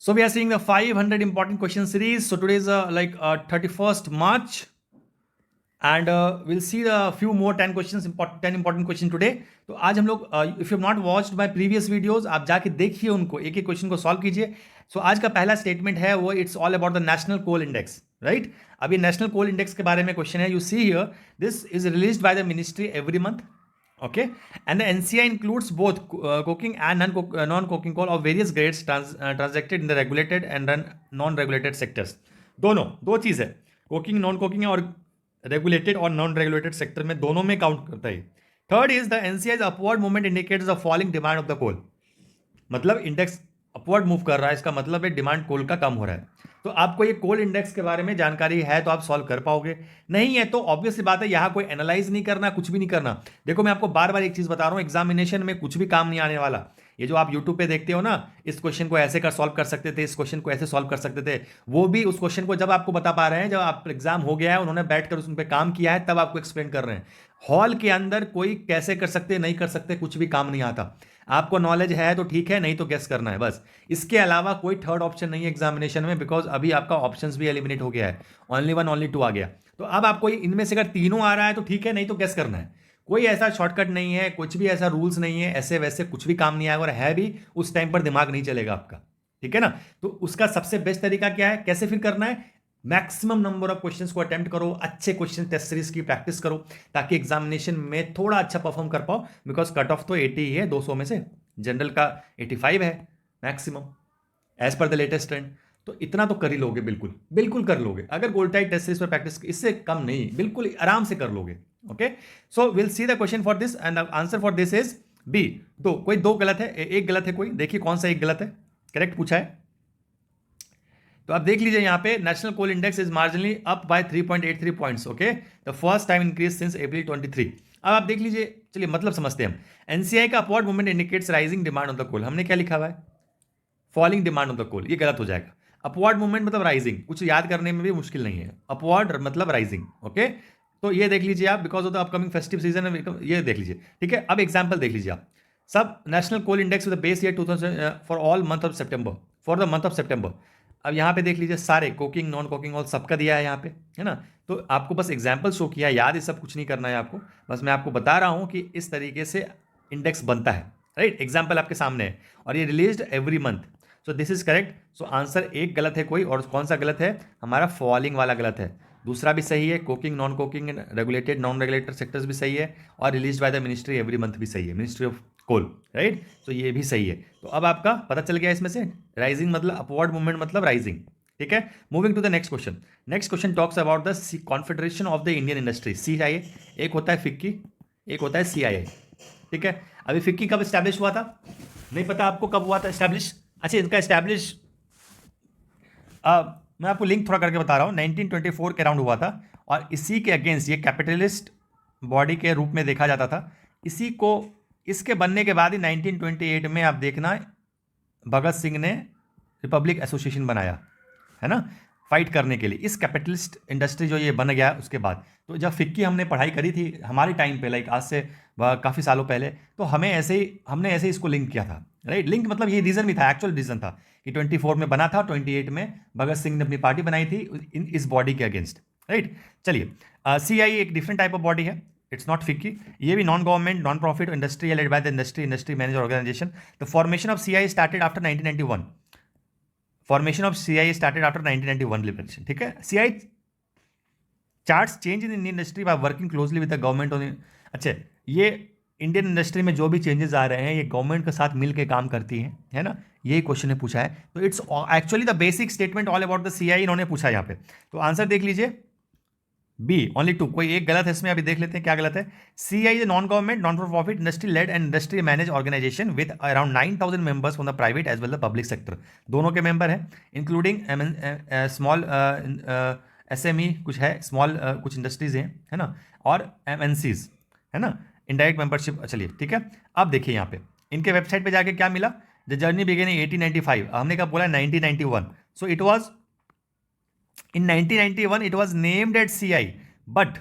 So we are seeing the 500 important question series. So today is 31st March, and we'll see the few more 10 questions, 10 important question today. तो आज हम लोग if you have not watched my previous videos, आप जाके देखिए उनको, एक एक क्वेश्चन को सॉल्व कीजिए. सो आज का पहला स्टेटमेंट है वो it's all about the national coal index, right. अब ये नेशनल कोल इंडेक्स के बारे में क्वेश्चन है. You see here this is released by the ministry every month. Okay, and the NCI includes both coking and non-coking coal of various grades transacted in the regulated and non-regulated sectors. दोनों दो चीज़ है, coking non coking और regulated और non regulated sector में दोनों में count करता है. Third is the NCI's upward movement indicates the falling demand of the coal. मतलब इंडेक्स अपवर्ड मूव कर रहा है, इसका मतलब है डिमांड कोल का कम हो रहा है. तो आपको ये कोल इंडेक्स के बारे में जानकारी है तो आप सॉल्व कर पाओगे, नहीं है तो ऑब्वियस बात है यहाँ कोई एनालाइज नहीं करना, कुछ भी नहीं करना. देखो मैं आपको बार बार एक चीज बता रहा हूँ, एग्जामिनेशन में कुछ भी काम नहीं आने वाला. ये जो आप यूट्यूब पे देखते हो ना, इस क्वेश्चन को ऐसे कर सॉल्व कर सकते थे, इस क्वेश्चन को ऐसे सॉल्व कर सकते थे, वो भी उस क्वेश्चन को जब आपको बता पा रहे हैं, जब आप एग्जाम हो गया है, उन्होंने बैठकर उस पर काम किया है, तब आपको एक्सप्लेन कर रहे हैं. हॉल के अंदर कोई कैसे कर सकते नहीं कर सकते कुछ भी काम नहीं आता. आपको नॉलेज है तो ठीक है, नहीं तो गेस करना है बस. इसके अलावा कोई थर्ड ऑप्शन नहीं है एग्जामिनेशन में, बिकॉज अभी आपका ऑप्शंस भी एलिमिनेट हो गया है. ओनली वन ओनली टू आ गया. तो अब आपको इनमें से अगर तीनों आ रहा है तो ठीक है, नहीं तो गेस करना है. कोई ऐसा शॉर्टकट नहीं है, कुछ भी ऐसा रूल्स नहीं है, ऐसे वैसे कुछ भी काम नहीं आएगा, और है भी उस टाइम पर दिमाग नहीं चलेगा आपका. ठीक है ना. तो उसका सबसे बेस्ट तरीका क्या है, कैसे फिर करना है, मैक्सिमम नंबर ऑफ क्वेश्चंस को अटेम्प्ट करो, अच्छे क्वेश्चन टेस्ट सीरीज की प्रैक्टिस करो, ताकि एग्जामिनेशन में थोड़ा अच्छा परफॉर्म कर पाओ. बिकॉज कट ऑफ तो 80 ही है 200 में से, जनरल का 85 है maximum as per the latest trend. तो इतना तो कर ही लोगे, बिल्कुल बिल्कुल कर लोगे. अगर गोल्ड टाइट टेस्ट सीरीज पर प्रैक्टिस, इससे कम नहीं, बिल्कुल आराम से कर लोगे. Okay, so will see the question for this and answer for this is B. कोई दो गलत है, एक गलत है, कोई देखिए कौन सा एक गलत है, करेक्ट पूछा है. तो आप देख लीजिए यहाँ पे national coal index is marginally up by 3.83 points. Okay, the first time increase since April 23. अब आप देख लीजिए, चलिए मतलब समझते हैं हम. एनसीआई का upward movement indicates rising demand of the coal. हमने क्या लिखा हुआ है, falling demand of the coal, ये गलत हो जाएगा. अपवर्ड मूवमेंट मतलब राइजिंग, कुछ याद करने में भी मुश्किल नहीं है. अपवर्ड मतलब राइजिंग. ओके, तो ये देख लीजिए आप, because of the upcoming festive season, ये देख लीजिए. ठीक है, अब एग्जाम्पल देख लीजिए आप. सब national coal index with base year 2000 for all month of September, for the month of September. अब यहाँ पे देख लीजिए, सारे कोकिंग नॉन कोकिंग ऑल सबका दिया है यहाँ पे, है ना. तो आपको बस एग्जाम्पल शो किया है, याद ये सब कुछ नहीं करना है आपको. बस मैं आपको बता रहा हूँ कि इस तरीके से इंडेक्स बनता है, राइट. एग्जाम्पल आपके सामने है और ये released every month. So this is correct. So answer एक गलत है कोई, और कौन सा गलत है, हमारा फॉलिंग वाला गलत है. दूसरा भी सही है, coking non coking regulated non regulated sectors भी सही है, और release by the ministry every month भी सही है, मिनिस्ट्री ऑफ कोल, राइट. तो ये भी सही है. तो अब आपका पता चल गया इसमें से, राइजिंग मतलब अपवर्ड मूवमेंट मतलब राइजिंग. ठीक है, moving to the next question. Next question talks about the confederation of the Indian industry, CII. एक होता है फिक्की, एक होता है CII. ठीक है, अभी फिक्की कब स्टैब्लिश हुआ था, नहीं पता आपको कब हुआ था स्टैब्लिश. अच्छा, इनका स्टैब्लिश मैं आपको लिंक थोड़ा करके बता रहा हूँ, 1924 के अराउंड हुआ था, और इसी के अगेंस्ट ये कैपिटलिस्ट बॉडी के रूप में देखा जाता था. इसी को, इसके बनने के बाद ही 1928 में आप देखना भगत सिंह ने रिपब्लिक एसोसिएशन बनाया, है ना, फाइट करने के लिए. इस कैपिटलिस्ट इंडस्ट्री जो ये बन गया उसके बाद. तो जब फिक्की हमने पढ़ाई करी थी हमारे टाइम पे, लाइक आज से काफ़ी सालों पहले, तो हमने ऐसे ही इसको लिंक किया था, राइट. लिंक मतलब ये रीज़न भी था, एक्चुअल रीज़न था कि 24 में बना था, 28 में भगत सिंह ने अपनी पार्टी बनाई थी इस बॉडी के अगेंस्ट, राइट. चलिए, CII एक डिफरेंट टाइप ऑफ बॉडी है, इट्स नॉट फिक्की. ये भी non government non profit industry led by the industry manage organisation. The formation of CII started after 1991. Formation of CII started after 1991 liberation. ठीक है, CII charts change in Indian industry by working closely with the government on. अच्छा, ये Indian industry में जो भी changes आ रहे हैं ये गवर्नमेंट के साथ मिल के काम करती है ना. यही क्वेश्चन ने पूछा है. तो it's actually the basic statement all about the CII इन्होंने पूछा है यहाँ पे. तो आंसर देख लीजिए, बी ओनली 2. कोई एक गलत है इसमें, अभी देख लेते हैं क्या गलत है. CII is non government non for profit industry led and industry manage organisation with around 9000 members from the private as well the public sector. दोनों के मेंबर हैं, इंक्लूडिंग स्मॉल SME कुछ है, स्मॉल कुछ इंडस्ट्रीज हैं, है ना, और MNCs, है ना, इनडायरेक्ट मेंबरशिप. चलिए ठीक है, अब देखिए यहाँ पे इनके वेबसाइट पे जाके क्या मिला. The journey begin in 1895. हमने कब बोला 1991. So it was in 1991 it was named at CII, but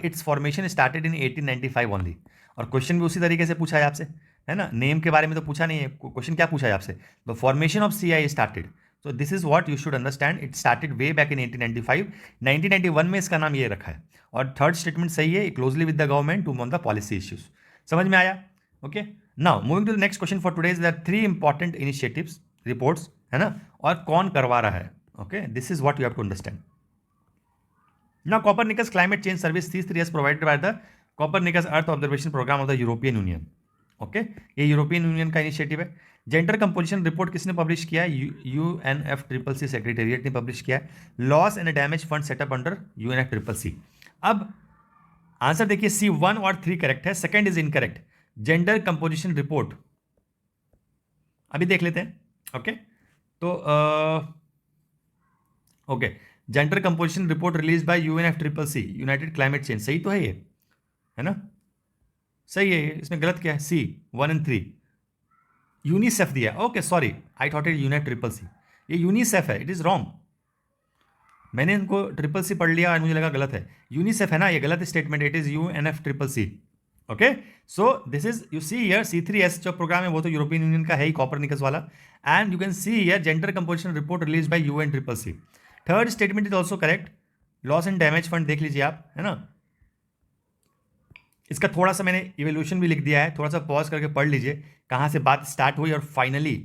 its formation started in 1895 only. और क्वेश्चन भी उसी तरीके से पूछा है आपसे. है ना, नेम के बारे में तो पूछा नहीं है, क्वेश्चन क्या पूछा है आपसे, the formation of CI started, so this is what you should understand, it started way back in 1895, 1991 में इसका नाम ये रखा है। और थर्ड स्टेटमेंट सही है, closely with the government to on the policy issues. समझ में आया? Okay, now moving to the next question for today's, there are 3 important initiatives reports, है ना, और कौन करवा रहा है। Okay, this is what you have to understand. Now, Copernicus Climate Change Service C3 is provided by the Copernicus Earth Observation Program of the European Union. Okay, ये European union का initiative है। जेंडर कंपोजिशन रिपोर्ट किसने publish किया है? UNFCCC secretariat ने publish किया है। Loss and damage fund setup under UNFCCC। अब आंसर देखिए, C1 और 3 करेक्ट है, second is incorrect. Gender composition report अभी देख लेते हैं। ओके, तो okay, gender composition report release by UNFCCC, United climate change, सही तो है ये, है ना, सही है ये, इसमें गलत क्या है? C1 एंड 3 यूनिसेफ दिया। Okay sorry, I thought it UNFCCC, ये यूनिसेफ है, इट इज रॉन्ग। मैंने इनको CCC पढ़ लिया और मुझे लगा गलत है, यूनिसेफ है ना, ये गलत statement, it is UNFCCC। Okay, so this is, you see here C3S जो प्रोग्राम है वो तो यूरोपियन यूनियन का है ही, कॉपरनिकस वाला, and you can see here gender composition report release by UNFCCC। Third statement is also correct. Loss and damage fund देख लीजिए आप, है ना, इसका थोड़ा सा मैंने इवोल्यूशन भी लिख दिया है, थोड़ा सा पॉज करके पढ़ लीजिए कहाँ से बात स्टार्ट हुई और फाइनली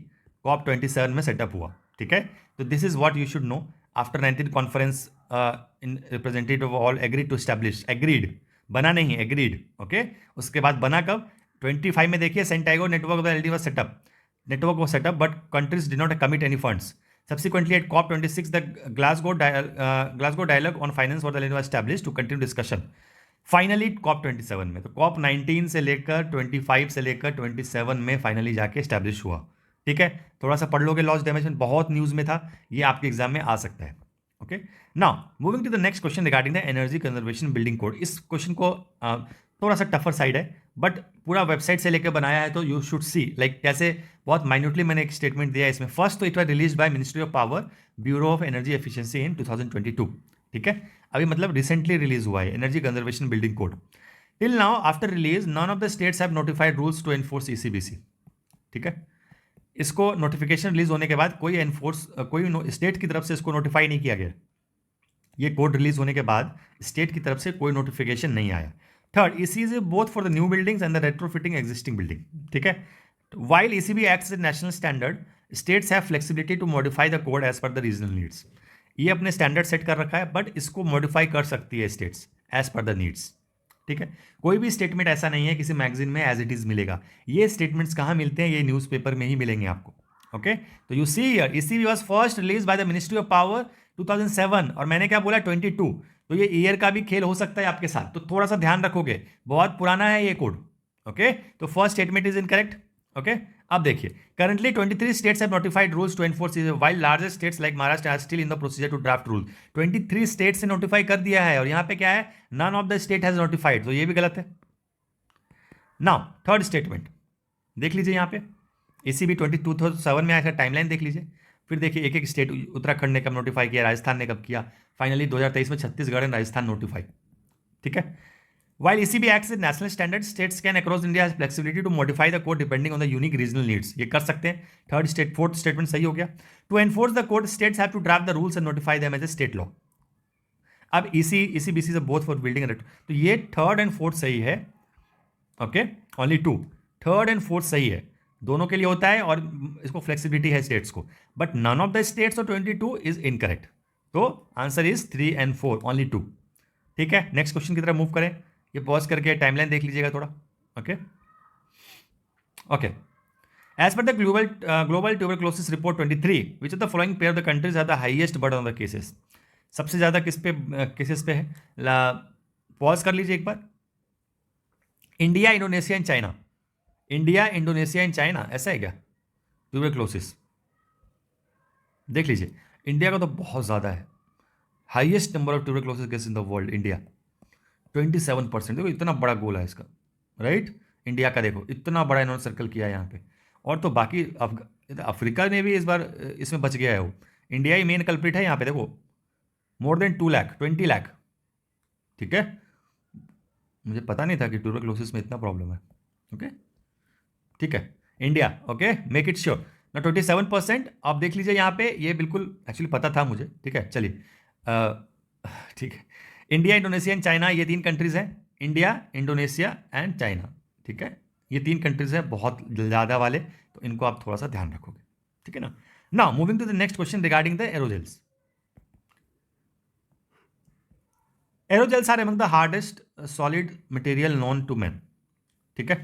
COP27 में सेटअप हुआ। ठीक है, तो this is what you should know. After 19 conference in representative all agreed to establish, agreed बना नहीं, एग्रीड। ओके, उसके बाद बना कब? 25 में देखिए, सेंटागो network of the LD was set up, network was set up, but countries did not commit any funds. Subsequently, at COP26, the Glasgow Dialogue on Finance for the Land was established to continue discussion. Finally COP27 में, तो COP19 से लेकर 25 से लेकर 27 में finally जाके establish हुआ। ठीक है, थोड़ा सा पढ़ लोगे, लॉस डैमेज बहुत न्यूज़ में था, ये आपके एग्जाम में आ सकता है। Okay, now moving to the next question regarding the energy conservation building code. इस क्वेश्चन को थोड़ा सा टफर साइड है, बट पूरा वेबसाइट से लेकर बनाया है, तो यू शुड सी लाइक कैसे बहुत माइन्यूटली मैंने एक स्टेटमेंट दिया है इसमें। फर्स्ट तो it was release by ministry of power, bureau of energy efficiency in 2022। ठीक है, अभी मतलब रिसेंटली रिलीज हुआ है energy conservation building code. Till now after release none of the states have notified rules to enforce ECBC। ठीक है, इसको notification release होने के बाद कोई स्टेट की तरफ से इसको नोटिफाई नहीं किया गया। ये कोड रिलीज होने के बाद स्टेट की तरफ से कोई नोटिफिकेशन नहीं आया। Third, EC is both for the new buildings and the retrofitting existing building. ठीक है, while ECB acts as a national standard, states have flexibility to modify the code as per the regional needs. ये अपने standard set कर रखा है, but इसको modify कर सकती है states as per the needs. ठीक है, कोई भी स्टेटमेंट ऐसा नहीं है किसी मैगजीन में एज इट इज मिलेगा। ये स्टेटमेंट्स कहाँ मिलते हैं? ये न्यूज़पेपर में ही मिलेंगे आपको। ओके, तो you see here ECB was first release by the ministry of power 2007, और मैंने क्या बोला 22, तो ये ईयर का भी खेल हो सकता है आपके साथ, तो थोड़ा सा ध्यान रखोगे, बहुत पुराना है ये कोड। ओके, तो first statement is incorrect. Okay, अब देखिए, currently 23 states have notified rules to enforce while largest states like Maharashtra are still in the procedure to draft rule. 23 states से नोटिफाई कर दिया है, और यहां पे क्या है? None of the state has notified, तो ये भी गलत है। नाउ थर्ड स्टेटमेंट देख लीजिए, यहां पे ECB 2007 में आया था, टाइमलाइन देख लीजिए, फिर देखिए एक एक स्टेट, उत्तराखंड ने कब नोटिफाई किया, राजस्थान ने कब किया, फाइनली 2023 में छत्तीसगढ़ एंड राजस्थान नोटिफाई। ठीक है, while ECB acts as national standard, states can across India has flexibility to modify the code depending on the unique regional needs. ये कर सकते हैं। फोर्थ स्टेटमेंट सही हो गया। To enforce the code, states have to draft the rules and notify them as a state law. अब ECBC से both for building and तो ये थर्ड एंड फोर्थ सही है। Okay, only 2, third and fourth सही है, दोनों के लिए होता है, और इसको फ्लेक्सिबिलिटी है स्टेट्स को, but none of the states और 22 इज इनकरेक्ट। तो आंसर इज 3 एंड 4, ओनली 2। ठीक है, नेक्स्ट क्वेश्चन की तरफ मूव करें, ये पॉज करके टाइमलाइन देख लीजिएगा थोड़ा। Okay okay, as per the global tuberculosis report 23, which of the following pair of the countries are the highest burden of the cases. सबसे ज़्यादा किस पे केसेस पे है? पॉज कर लीजिए एक बार। India, Indonesia and China. India, Indonesia and China, ऐसा है क्या? ट्यूबरक्लोसिस देख लीजिए, इंडिया का तो बहुत ज़्यादा है, highest number of tuberculosis cases in the world, India 27%। देखो इतना बड़ा गोल है इसका, राइट? इंडिया का देखो इतना बड़ा इन्होंने सर्कल किया है यहाँ पे, और तो बाकी अफ्रीका ने भी इस बार इसमें बच गया है वो। इंडिया ही मेन कल्प्रिट है यहाँ पे, देखो मोर देन 2 लाख, 20 लाख। ठीक है, मुझे पता नहीं था कि ट्यूबरक्लोसिस में इतना प्रॉब्लम है। ओके, ठीक है, India, okay, make it sure ना। 27%, आप देख लीजिए यहाँ पे, ये बिल्कुल एक्चुअली पता था मुझे, ठीक है, चलिए, ठीक है, इंडिया, इंडोनेशिया एंड चाइना, ये 3 कंट्रीज हैं, इंडिया, इंडोनेशिया एंड चाइना, ठीक है, ये 3 कंट्रीज हैं बहुत ज़्यादा वाले, तो इनको आप थोड़ा सा ध्यान रखोगे, ठीक है ना। Now moving to the next question regarding the aerosols. Aerosols are among the hardest solid material known to man. ठीक है,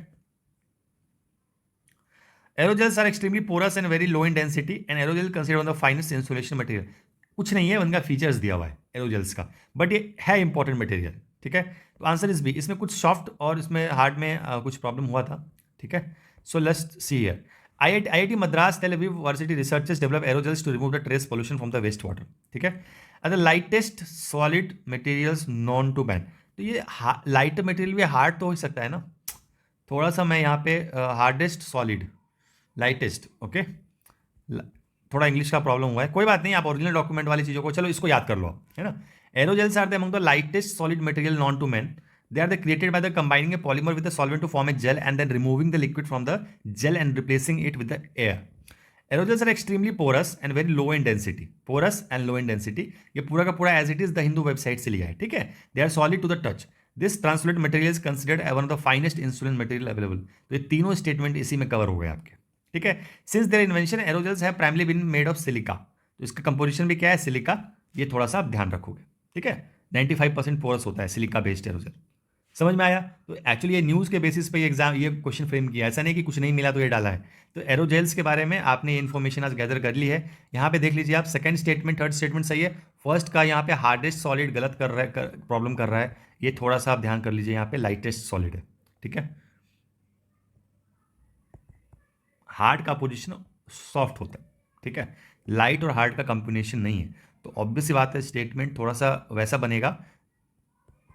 aerosols are extremely porous and very low in density and aerosol considered one of the finest insulation material. कुछ नहीं है, उनका features दिया हुआ है एरोजेल्स का, बट ये है इंपॉर्टेंट मटेरियल, ठीक है। तो आंसर इज बी, इसमें कुछ सॉफ्ट और इसमें हार्ड में कुछ प्रॉब्लम हुआ था, ठीक है। So let's see here, IIT Madras Tel Aviv university researchers develop aerogels to remove the trace pollution from the waste water, ठीक है। The lightest solid materials known to man, तो ये लाइट मटेरियल भी हार्ड तो हो सकता है ना, थोड़ा सा मैं यहाँ पे हार्डेस्ट सॉलिड लाइटेस्ट, ओके, थोड़ा इंग्लिश का प्रॉब्लम हुआ है, कोई बात नहीं, आप ओरिजिनल डॉक्यूमेंट वाली चीज़ों को चलो इसको याद कर लो, है ना। Aerogels are the among the lightest solid material known to man. They are created by the combining a polymer with a solvent to form a gel and then removing the liquid from the gel and replacing it with the air. Aerosols are extremely porous and very low in density. Porous and low in density. ये पूरा का पूरा as it is the Hindu website से लिया है, ठीक है. They are solid to the touch. This translucent material is considered one of the finest insulin material available. तो ये तीनों स्टेटमेंट इसी में कवर हो गए आपके, ठीक है. Since their invention, aerosols have primarily been made of silica. तो इसका कंपोजिशन भी क्या है, सिलिका. ये थोड़ा सा आप ध्यान रखोगे, ठीक है. 95% पोरस होता है सिलिका बेस्ड एरोजल. समझ में आया. तो एक्चुअली ये न्यूज़ के बेसिस पे ये क्वेश्चन फ्रेम किया, ऐसा नहीं कि कुछ नहीं मिला तो ये डाला है. तो एरोजेल्स के बारे में आपने ये इन्फॉर्मेशन आज गैदर कर ली है. यहाँ पे देख लीजिए आप, सेकंड स्टेटमेंट थर्ड स्टेटमेंट सही है, फर्स्ट का यहाँ पे हार्डेस्ट सॉलिड गलत कर रहा है, प्रॉब्लम कर रहा है. ये थोड़ा सा आप ध्यान कर लीजिए, यहाँ पे लाइटेस्ट सॉलिड है, ठीक है. हार्ड का पोजिशन सॉफ्ट होता है, ठीक है. लाइट और हार्ड का कॉम्बिनेशन नहीं है, तो ऑब्वियस बात है स्टेटमेंट थोड़ा सा वैसा बनेगा,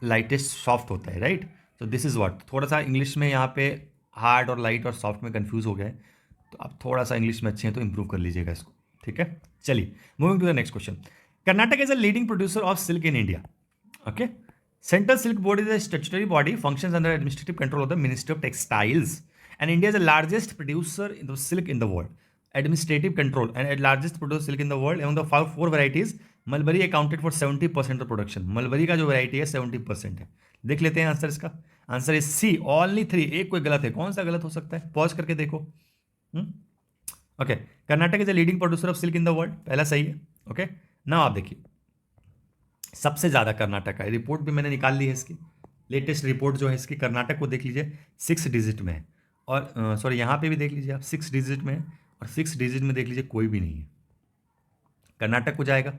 लाइटेस्ट सॉफ्ट होता है, राइट. तो दिस इज व्हाट, थोड़ा सा इंग्लिश में यहाँ पे हार्ड और लाइट और सॉफ्ट में कंफ्यूज हो गए, तो आप थोड़ा सा इंग्लिश में अच्छे हैं तो इंप्रूव कर लीजिएगा इसको, ठीक है. चलिए moving to the next question. Karnataka is a leading producer of silk in India. Okay, central silk board is a statutory body, functions under administrative control of the ministry of textiles, and India is the largest producer in the silk in the world. Administrative control and largest producer silk in the world. Among the 4 varieties, mulberry accounted for 70% of production. Mulberry का जो variety है 70% है. देख लेते हैं answer इसका. Answer is C, only 3. एक कोई गलत है, कौन सा गलत हो सकता है, पॉज करके देखो. Okay, Karnataka is a leading producer of silk in the world, पहला सही है. ओके, नाउ आप देखिए, सबसे ज़्यादा कर्नाटक का, रिपोर्ट भी मैंने निकाल ली है इसकी, लेटेस्ट रिपोर्ट जो है इसकी, कर्नाटक को देख लीजिए 6 डिजिट में है, और सॉरी यहाँ पे भी देख लीजिए आप 6 डिजिट में है, और 6 डिजिट में देख लीजिए कोई भी नहीं है, कर्नाटक को जाएगा.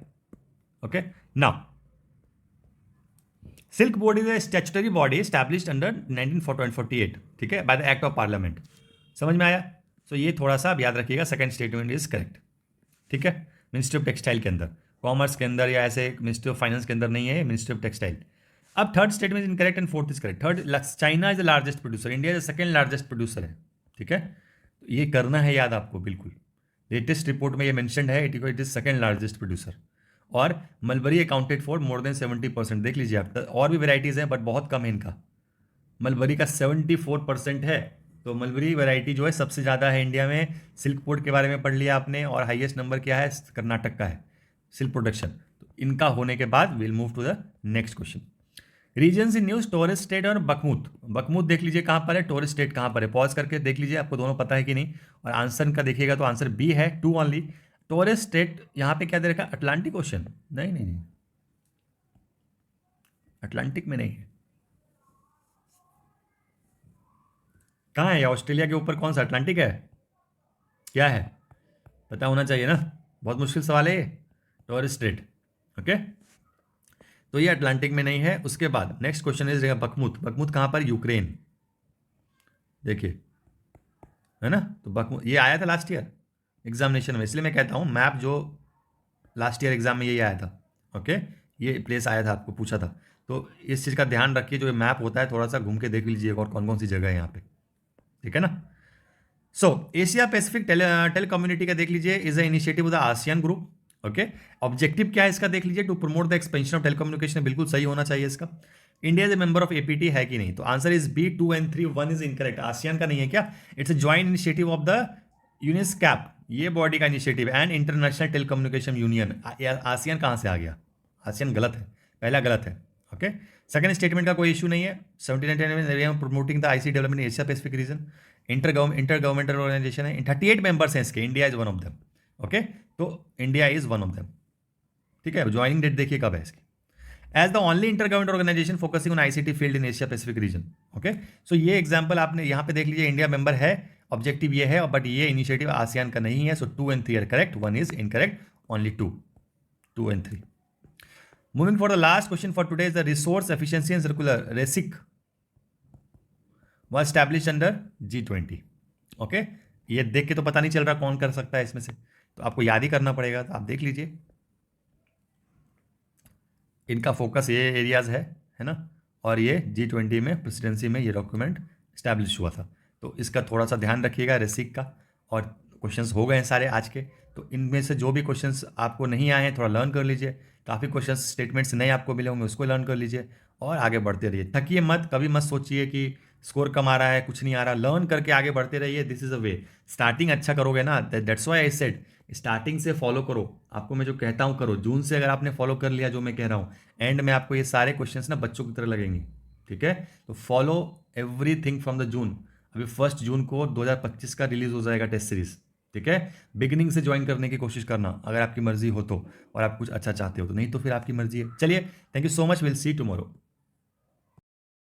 Okay, now silk board is a statutory body established under 1948, ठीक है, by the act of parliament. समझ में आया. सो ये थोड़ा सा आप याद रखिएगा, सेकंड स्टेटमेंट इज करेक्ट, ठीक है. मिनिस्ट्री ऑफ टेक्सटाइल के अंदर, कॉमर्स के अंदर या ऐसे मिनिस्ट्री ऑफ फाइनेंस के अंदर नहीं है, मिनिस्ट्री ऑफ टेक्सटाइल. अब third statement is incorrect and fourth is correct. Third, China is the largest producer, India is the second largest producer है, ठीक है. तो ये करना है याद आपको बिल्कुल, लेटेस्ट रिपोर्ट में ये मेंशन्ड है, it is second largest producer. और mulberry accounted for more than 70%. देख लीजिए आप, और भी वेराइटीज़ हैं बट बहुत कम है इनका. मलबरी का 74% है, तो मलबरी वैरायटी जो है सबसे ज़्यादा है इंडिया में. सिल्क बोर्ड के बारे में पढ़ लिया आपने, और हाईएस्ट नंबर क्या है, कर्नाटक का है सिल्क प्रोडक्शन. तो इनका होने के बाद will move to the next question. Regions in news, टोरस स्टेट और बकमुत. बकमुत देख लीजिए कहाँ पर है, टोरस स्टेट कहाँ पर है, पॉज करके देख लीजिए आपको दोनों पता है कि नहीं. और आंसर का देखिएगा तो आंसर बी है, 2 ओनली. टोरस स्टेट यहाँ पे क्या दे रखा है, अटलांटिक ओशन. नहीं नहीं नहीं, अटलांटिक में नहीं है. कहाँ है, ऑस्ट्रेलिया के ऊपर कौन सा अटलांटिक है, क्या है, पता होना चाहिए ना. बहुत मुश्किल सवाल है ये. टोरस स्टेट, ओके, तो ये अटलांटिक में नहीं है. उसके बाद नेक्स्ट क्वेश्चन इज बकमुत. बकमुत कहाँ पर, यूक्रेन. देखिए, है ना. तो बकमुत ये आया था लास्ट ईयर एग्जामिनेशन में, इसलिए मैं कहता हूँ मैप जो लास्ट ईयर एग्जाम में यही आया था. ओके, ये प्लेस आया था, आपको पूछा था. तो इस चीज़ का ध्यान रखिए, जो ये मैप होता है थोड़ा सा घूम के देख लीजिएगा और कौन कौन सी जगह है यहाँ पे, ठीक है ना. So Asia Pacific tele community का देख लीजिए, is a initiative of the ASEAN group. Okay, objective क्या है इसका देख लीजिए, to promote the expansion of telecommunication. बिल्कुल सही होना चाहिए इसका. India is a member of APT है कि नहीं? तो answer is B, 2 and 3, 1 is incorrect. ASEAN का नहीं है क्या? It's a joint initiative of the UNESCAP, ये बॉडी का initiative, and international telecommunication union. ASEAN कहाँ से आ गया? आसियान गलत है, पहला गलत है। ओके, सेकंड स्टेटमेंट का कोई इशू नहीं है। 17 promoting the IC development in Asia Pacific region, inter governmental organization है, 38 मेंबर्स हैं इसके, India is one of them. Okay, तो India is one of them. ठीक है, ज्वाइनिंग डेट देखिए कब है इसकी। As the only inter government organization focusing on ICT field in Asia Pacific region. Okay, so ये एग्जांपल आपने यहाँ पे देख लीजिए, इंडिया मेंबर है, ऑब्जेक्टिव ये है, बट ये इनिशिएटिव आसियान का नहीं है। So 2 and 3 are correct, 1 is incorrect, only 2 and 3। Moving for the last question for today is the resource efficiency and circular RESIC was established under G20। Okay, ये देख के तो पता नहीं चल रहा कौन कर सकता है इसमें से, तो आपको याद ही करना पड़ेगा। तो आप देख लीजिए, इनका फोकस ये एरियाज है ना, और ये G20 में प्रेसिडेंसी में ये डॉक्यूमेंट स्टैब्लिश हुआ था। तो इसका थोड़ा सा ध्यान रखिएगा रेसिक का। और क्वेश्चंस हो गए हैं सारे आज के, तो इनमें से जो भी क्वेश्चंस आपको नहीं आए हैं थोड़ा लर्न कर लीजिए। काफ़ी क्वेश्चंस स्टेटमेंट्स नए आपको मिले होंगे, उसको लर्न कर लीजिए और आगे बढ़ते रहिए। थकिए मत, कभी मत सोचिए कि स्कोर कम आ रहा है, कुछ नहीं आ रहा। लर्न करके आगे बढ़ते रहिए, this is a way. Starting अच्छा करोगे ना, that's why I said starting से फॉलो करो। आपको मैं जो कहता हूँ करो। जून से अगर आपने फॉलो कर लिया जो मैं कह रहा हूँ, एंड में आपको ये सारे क्वेश्चंस ना बच्चों की तरह लगेंगे। ठीक है, तो follow everything from the June. अभी 1 जून को 2025 का रिलीज हो जाएगा टेस्ट सीरीज। ठीक है, बिगिनिंग से ज्वाइन करने की कोशिश करना अगर आपकी मर्जी हो तो, और आप कुछ अच्छा चाहते हो तो, नहीं तो फिर आपकी मर्जी है। चलिए, thank you so much, will see tomorrow.